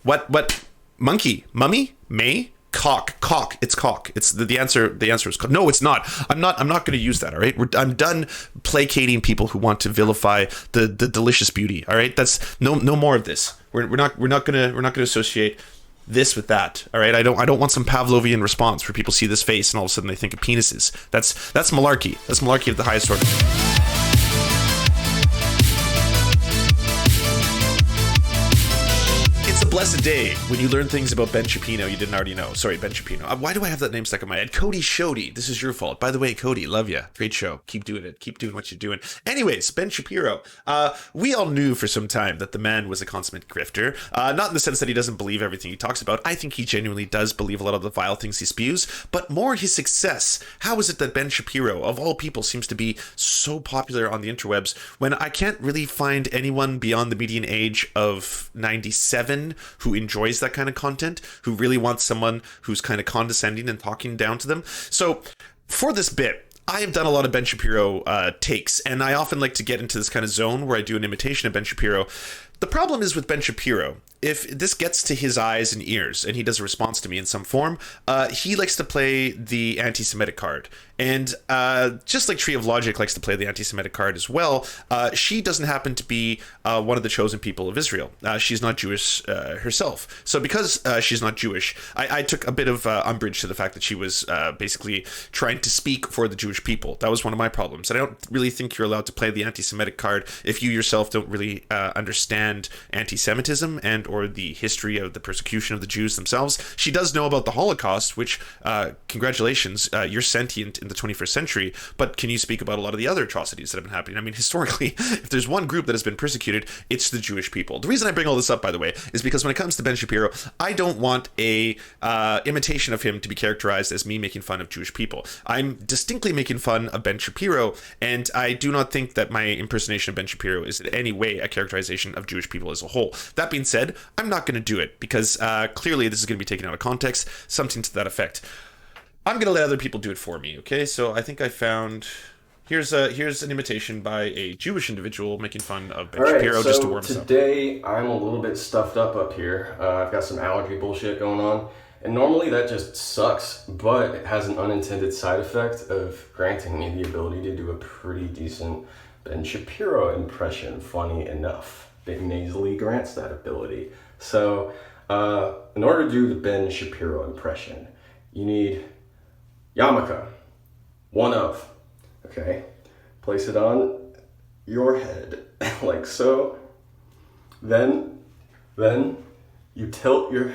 What? Monkey? Mummy? May? Cock. It's cock. It's the answer. The answer is cock. No, it's not. I'm not going to use that. All right. I'm done placating people who want to vilify the delicious beauty. All right. That's no more of this. We're not gonna associate this with that. All right. I don't want some Pavlovian response where people see this face and all of a sudden they think of penises. That's malarkey. That's malarkey of the highest order. It's a blessed day when you learn things about Ben Shapiro you didn't already know. Sorry, Ben Shapiro. Why do I have that name stuck in my head? Cody Shody. This is your fault. By the way, Cody, love you. Great show. Keep doing it. Keep doing what you're doing. Anyways, Ben Shapiro. We all knew for some time that the man was a consummate grifter. Not in the sense that he doesn't believe everything he talks about. I think he genuinely does believe a lot of the vile things he spews, but more his success. How is it that Ben Shapiro, of all people, seems to be so popular on the interwebs when I can't really find anyone beyond the median age of 97 who enjoys that kind of content, who really wants someone who's kind of condescending and talking down to them? So for this bit, I have done a lot of Ben Shapiro takes, and I often like to get into this kind of zone where I do an imitation of Ben Shapiro. The problem is with Ben Shapiro, if this gets to his eyes and ears and he does a response to me in some form, he likes to play the anti-Semitic card. And just like Tree of Logic likes to play the anti-Semitic card as well, she doesn't happen to be one of the chosen people of Israel. She's not Jewish herself. So because she's not Jewish, I took a bit of umbrage to the fact that she was basically trying to speak for the Jewish people. That was one of my problems. And I don't really think you're allowed to play the anti-Semitic card if you yourself don't really understand anti-Semitism and or the history of the persecution of the Jews themselves. She does know about the Holocaust, which, congratulations, you're sentient in the 21st century, but can you speak about a lot of the other atrocities that have been happening? I mean, historically, if there's one group that has been persecuted, it's the Jewish people. The reason I bring all this up, by the way, is because when it comes to Ben Shapiro, I don't want a imitation of him to be characterized as me making fun of Jewish people. I'm distinctly making fun of Ben Shapiro, and I do not think that my impersonation of Ben Shapiro is in any way a characterization of Jewish people as a whole. That being said, I'm not going to do it because clearly this is going to be taken out of context, something to that effect. I'm going to let other people do it for me, okay? So I think I found... Here's an imitation by a Jewish individual making fun of Ben Shapiro just to warm us up. Today I'm a little bit stuffed up here. I've got some allergy bullshit going on. And normally that just sucks, but it has an unintended side effect of granting me the ability to do a pretty decent Ben Shapiro impression, funny enough. It nasally grants that ability. So in order to do the Ben Shapiro impression, you need yarmulke, one of, okay? Place it on your head, like so. Then you tilt your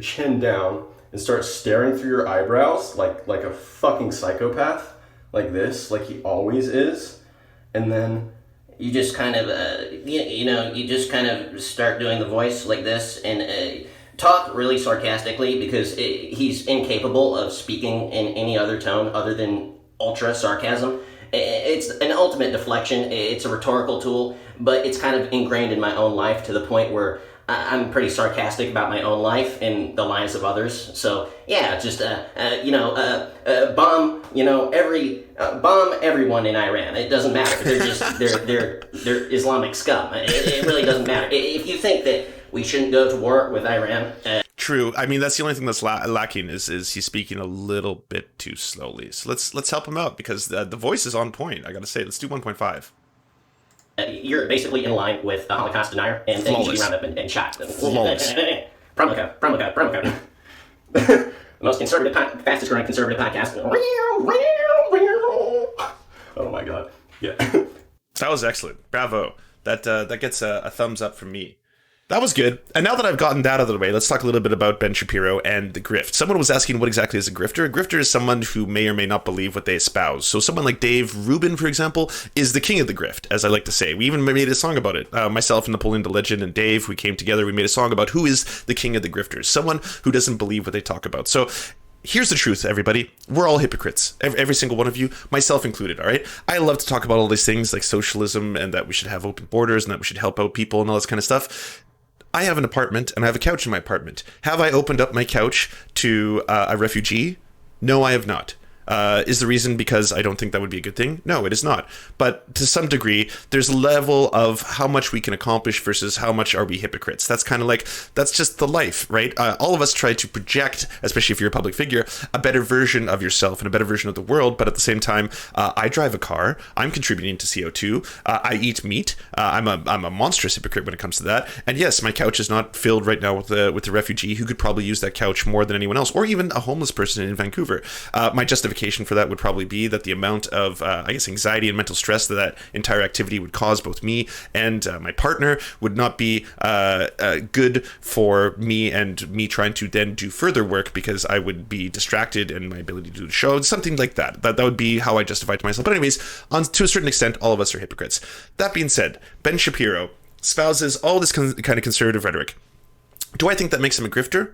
chin down and start staring through your eyebrows like a fucking psychopath, like this, like he always is. And then you just kind of, you just kind of start doing the voice like this and talk really sarcastically because he's incapable of speaking in any other tone other than ultra sarcasm. It's an ultimate deflection. It's a rhetorical tool, but it's kind of ingrained in my own life to the point where I'm pretty sarcastic about my own life and the lives of others. So yeah, just bomb, bomb everyone in Iran. It doesn't matter. They're just they're Islamic scum. It really doesn't matter. If you think that we shouldn't go to war with Iran. True. I mean, that's the only thing that's lacking is he's speaking a little bit too slowly. So let's help him out because the voice is on point. I got to say, let's do 1.5. You're basically in line with a Holocaust denier, and then you should be rounded up and shot. Flawless. Promoca. The most conservative, fastest growing conservative podcast. oh my god, yeah. That was excellent. Bravo. That gets a thumbs up from me. That was good. And now that I've gotten that out of the way, let's talk a little bit about Ben Shapiro and the grift. Someone was asking what exactly is a grifter. A grifter is someone who may or may not believe what they espouse. So someone like Dave Rubin, for example, is the king of the grift, as I like to say. We even made a song about it. Myself, Napoleon the Legend, and Dave, we came together. We made a song about who is the king of the grifters. Someone who doesn't believe what they talk about. So here's the truth, everybody. We're all hypocrites. Every single one of you, myself included, all right? I love to talk about all these things like socialism and that we should have open borders and that we should help out people and all this kind of stuff. I have an apartment and I have a couch in my apartment. Have I opened up my couch to a refugee? No, I have not. Is the reason because I don't think that would be a good thing? No, it is not. But to some degree, there's a level of how much we can accomplish versus how much are we hypocrites. That's kind of like, that's just the life, right? All of us try to project, especially if you're a public figure, a better version of yourself and a better version of the world. But at the same time, I drive a car. I'm contributing to CO2. I eat meat. I'm a monstrous hypocrite when it comes to that. And yes, my couch is not filled right now with the refugee who could probably use that couch more than anyone else, or even a homeless person in Vancouver. My justification for that would probably be that the amount of, anxiety and mental stress that entire activity would cause both me and my partner would not be good for me, and me trying to then do further work because I would be distracted and my ability to do the show, something like that. That would be how I justify it to myself. But anyways, to a certain extent, all of us are hypocrites. That being said, Ben Shapiro espouses all this kind of conservative rhetoric. Do I think that makes him a grifter?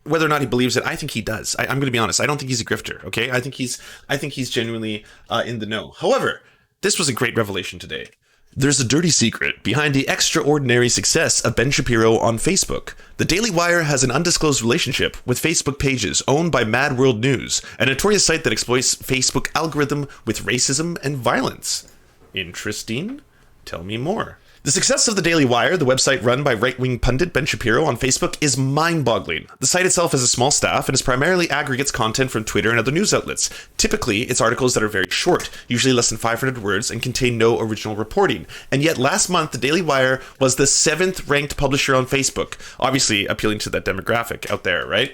Whether or not he believes it, I think he does. I'm going to be honest. I don't think he's a grifter. Okay, I think he's genuinely in the know. However, this was a great revelation today. There's a dirty secret behind the extraordinary success of Ben Shapiro on Facebook. The Daily Wire has an undisclosed relationship with Facebook pages owned by Mad World News, a notorious site that exploits Facebook algorithm with racism and violence. Interesting. Tell me more. The success of the Daily Wire, the website run by right-wing pundit Ben Shapiro on Facebook, is mind-boggling. The site itself has a small staff and is primarily aggregates content from Twitter and other news outlets. Typically, it's articles that are very short, usually less than 500 words, and contain no original reporting. And yet last month, the Daily Wire was the 7th ranked publisher on Facebook, obviously appealing to that demographic out there, right?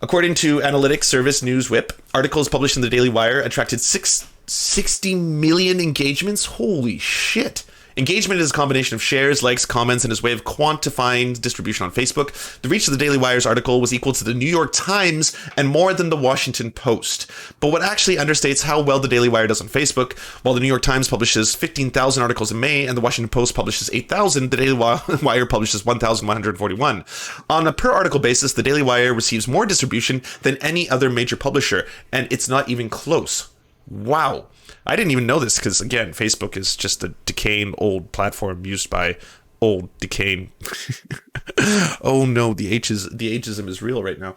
According to analytics service NewsWhip, articles published in the Daily Wire attracted 60 million engagements. Holy shit. Engagement is a combination of shares, likes, comments, and is a way of quantifying distribution on Facebook. The reach of the Daily Wire's article was equal to the New York Times and more than the Washington Post. But what actually understates how well the Daily Wire does on Facebook, while the New York Times publishes 15,000 articles in May and the Washington Post publishes 8,000, the Daily Wire publishes 1,141. On a per article basis, the Daily Wire receives more distribution than any other major publisher, and it's not even close. Wow. I didn't even know this because, again, Facebook is just a decaying old platform used by old decaying. Oh no, the ageism is real right now.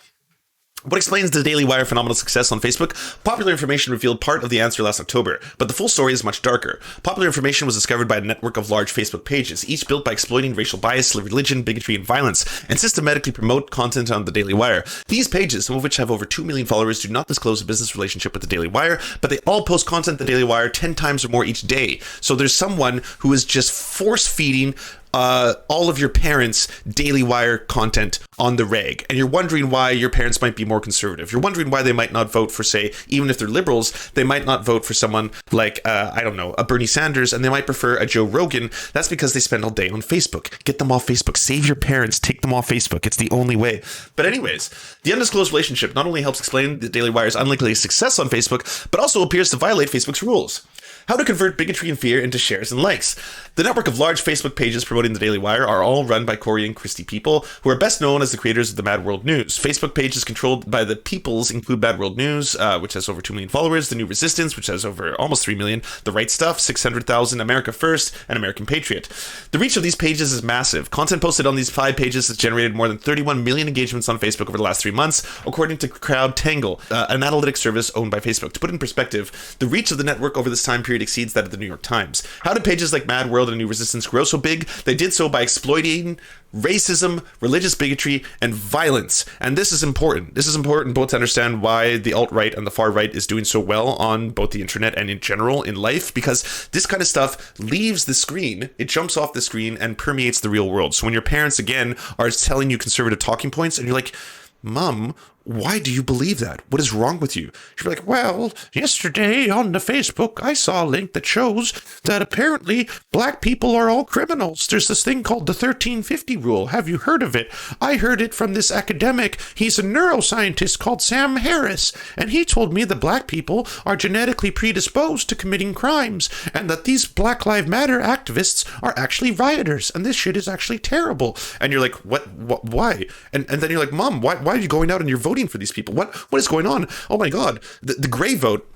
What explains the Daily Wire phenomenal success on Facebook? Popular Information revealed part of the answer last October, but the full story is much darker. Popular Information was discovered by a network of large Facebook pages, each built by exploiting racial bias, religion, bigotry, and violence, and systematically promote content on the Daily Wire. These pages, some of which have over 2 million followers, do not disclose a business relationship with the Daily Wire, but they all post content to the Daily Wire 10 times or more each day. So there's someone who is just force-feeding all of your parents' Daily Wire content on the reg. And you're wondering why your parents might be more conservative. You're wondering why they might not vote for, say, even if they're liberals, they might not vote for someone like, a Bernie Sanders, and they might prefer a Joe Rogan. That's because they spend all day on Facebook. Get them off Facebook. Save your parents. Take them off Facebook. It's the only way. But anyways, the undisclosed relationship not only helps explain the Daily Wire's unlikely success on Facebook, but also appears to violate Facebook's rules. How to convert bigotry and fear into shares and likes. The network of large Facebook pages promoting the Daily Wire are all run by Corey and Christy people, who are best known as the creators of the Mad World News. Facebook pages controlled by the Peoples include Mad World News, which has over 2 million followers, The New Resistance, which has over almost 3 million, The Right Stuff, 600,000, America First, and American Patriot. The reach of these pages is massive. Content posted on these 5 pages has generated more than 31 million engagements on Facebook over the last 3 months, according to CrowdTangle, an analytics service owned by Facebook. To put it in perspective, the reach of the network over this time period exceeds that of the New York Times. How did pages like Mad World and New Resistance grow so big? They did so by exploiting racism, religious bigotry, and violence. And this is important. This is important both to understand why the alt-right and the far-right is doing so well on both the internet and in general in life, because this kind of stuff leaves the screen, it jumps off the screen and permeates the real world. So when your parents, again, are telling you conservative talking points and you're like, Mom, why do you believe that? What is wrong with you? She'll be like, well, yesterday on the Facebook, I saw a link that shows that apparently black people are all criminals. There's this thing called the 1350 rule. Have you heard of it? I heard it from this academic. He's a neuroscientist called Sam Harris, and he told me that black people are genetically predisposed to committing crimes, and that these Black Lives Matter activists are actually rioters, and this shit is actually terrible. And you're like, what why? And then you're like, Mom, why are you going out and you're voting for these people? What is going on? Oh my God. The gray vote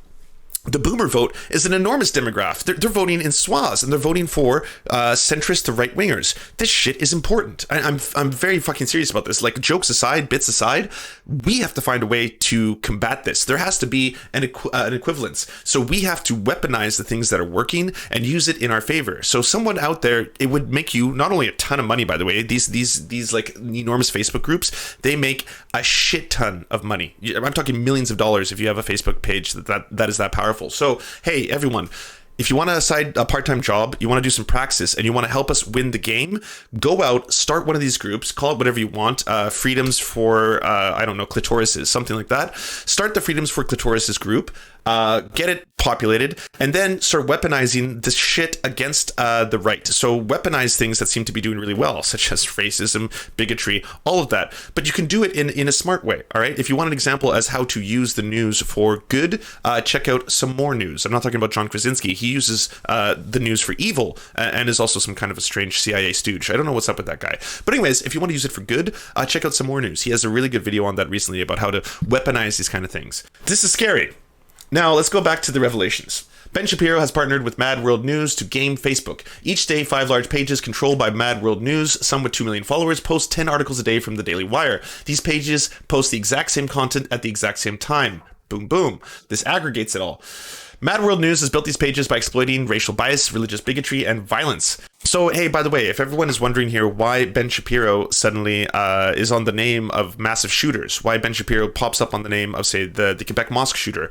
The boomer vote is an enormous demographic. They're voting in swaths, and they're voting for centrist to right wingers. This shit is important. I'm very fucking serious about this. Like, jokes aside, bits aside, we have to find a way to combat this. There has to be an equivalence. So we have to weaponize the things that are working and use it in our favor. So someone out there, it would make you not only a ton of money, by the way. These like enormous Facebook groups, they make a shit ton of money. I'm talking millions of dollars if you have a Facebook page that is that powerful. So, hey, everyone, if you want a part-time job, you want to do some praxis, and you want to help us win the game, go out, start one of these groups, call it whatever you want, freedoms for, I don't know, clitorises, something like that. Start the freedoms for clitorises group, get it populated, and then start weaponizing this shit against the right. So weaponize things that seem to be doing really well, such as racism, bigotry, all of that. But you can do it in a smart way, all right? If you want an example as how to use the news for good, check out Some More News. I'm not talking about John Krasinski. He uses the news for evil and is also some kind of a strange CIA stooge. I don't know what's up with that guy. But anyways, if you want to use it for good, check out Some More News. He has a really good video on that recently about how to weaponize these kind of things. This is scary. Now, let's go back to the revelations. Ben Shapiro has partnered with Mad World News to game Facebook. Each day, 5 large pages controlled by Mad World News, some with 2 million followers, post 10 articles a day from the Daily Wire. These pages post the exact same content at the exact same time. Boom, boom. This aggregates it all. Mad World News has built these pages by exploiting racial bias, religious bigotry, and violence. So, hey, by the way, if everyone is wondering here why Ben Shapiro suddenly is on the name of massive shooters, why Ben Shapiro pops up on the name of, say, the Quebec mosque shooter,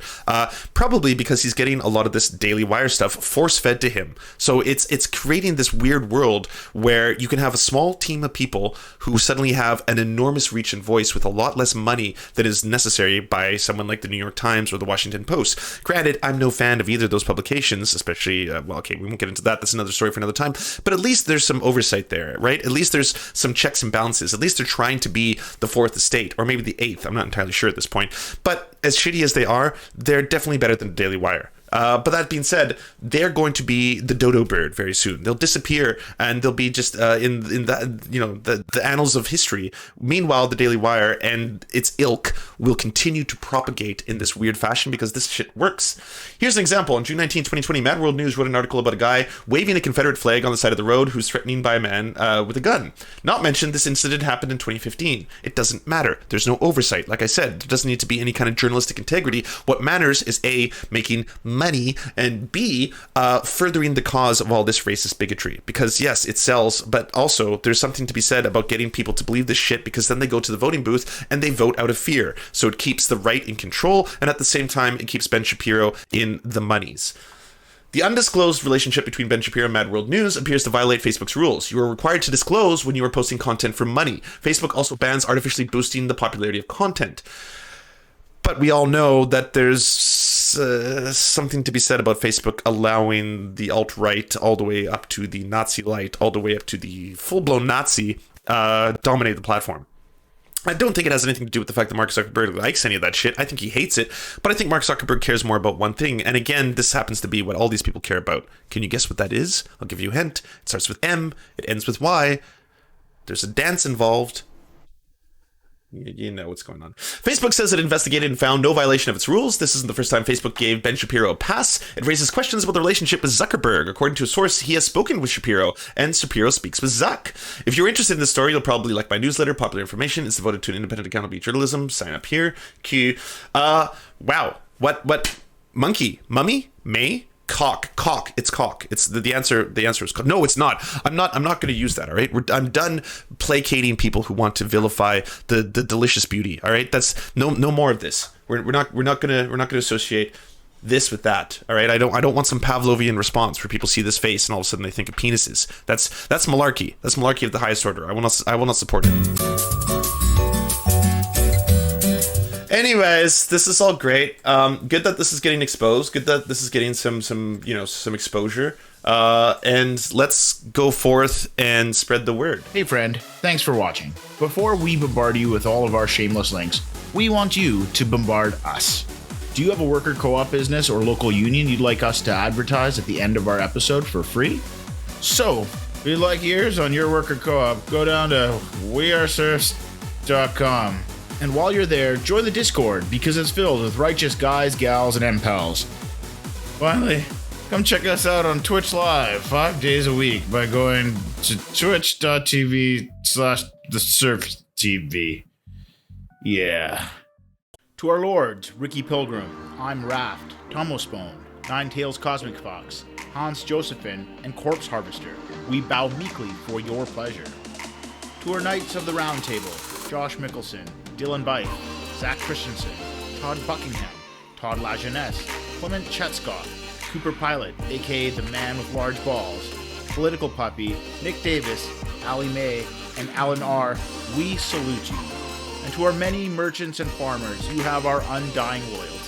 probably because he's getting a lot of this Daily Wire stuff force-fed to him. So it's creating this weird world where you can have a small team of people who suddenly have an enormous reach and voice with a lot less money than is necessary by someone like the New York Times or the Washington Post. Granted, I'm no fan of either of those publications, especially, well, okay, we won't get into that. That's another story for another time. But at least there's some oversight there, right? At least there's some checks and balances. At least they're trying to be the fourth estate, or maybe the eighth. I'm not entirely sure at this point. But as shitty as they are, they're definitely better than the Daily Wire. But that being said, they're going to be the dodo bird very soon. They'll disappear, and they'll be just in the annals of history. Meanwhile, the Daily Wire and its ilk will continue to propagate in this weird fashion because this shit works. Here's an example. On June 19, 2020, Mad World News wrote an article about a guy waving a Confederate flag on the side of the road who's threatening by a man with a gun. Not mentioned, this incident happened in 2015. It doesn't matter. There's no oversight. Like I said, there doesn't need to be any kind of journalistic integrity. What matters is A, making money, and B, furthering the cause of all this racist bigotry. Because yes, it sells, but also there's something to be said about getting people to believe this shit, because then they go to the voting booth and they vote out of fear. So it keeps the right in control, and at the same time it keeps Ben Shapiro in the monies. The undisclosed relationship between Ben Shapiro and Mad World News appears to violate Facebook's rules. You are required to disclose when you are posting content for money. Facebook also bans artificially boosting the popularity of content. But we all know that there's something to be said about Facebook allowing the alt-right all the way up to the Nazi light, all the way up to the full-blown Nazi dominate the platform. I don't think it has anything to do with the fact that Mark Zuckerberg likes any of that shit. I think he hates it, but I think Mark Zuckerberg cares more about one thing. And again, this happens to be what all these people care about. Can you guess what that is? I'll give you a hint. It starts with M. It ends with Y. There's a dance involved. You know what's going on. Facebook says it investigated and found no violation of its rules. This isn't the first time Facebook gave Ben Shapiro a pass. It raises questions about the relationship with Zuckerberg. According to a source, he has spoken with Shapiro, and Shapiro speaks with Zuck. If you're interested in this story, you'll probably like my newsletter. Popular information is devoted to an independent accountability journalism. Sign up here. Q. Wow. What? Monkey? Mummy? May? Cock. It's cock. It's the answer. The answer is cock. No, it's not. I'm not going to use that. All right. I'm done placating people who want to vilify the delicious beauty. All right. That's no more of this. We're not gonna associate this with that. All right. I don't want some Pavlovian response where people see this face and all of a sudden they think of penises. That's malarkey. That's malarkey of the highest order. I will not support it. Anyways, this is all great. Good that this is getting exposed. Good that this is getting some exposure. And let's go forth and spread the word. Hey friend, thanks for watching. Before we bombard you with all of our shameless links, we want you to bombard us. Do you have a worker co-op business or local union you'd like us to advertise at the end of our episode for free? So, if you'd like ears on your worker co-op, go down to weareserfs.com. And while you're there, join the Discord because it's filled with righteous guys, gals, and MPals. Finally, come check us out on Twitch Live 5 days a week by going to twitch.tv/the Serfs TV. Yeah. To our lords, Ricky Pilgrim, I'm Raft, Tomospone, Nine Tails Cosmic Fox, Hans Josephine, and Corpse Harvester, we bow meekly for your pleasure. To our Knights of the Round Table, Josh Mickelson, Dylan Byte, Zach Christensen, Todd Buckingham, Todd Lajeunesse, Clement Chetskoff, Cooper Pilot, aka the Man with Large Balls, Political Puppy, Nick Davis, Ali May, and Alan R., we salute you. And to our many merchants and farmers, you have our undying loyalty.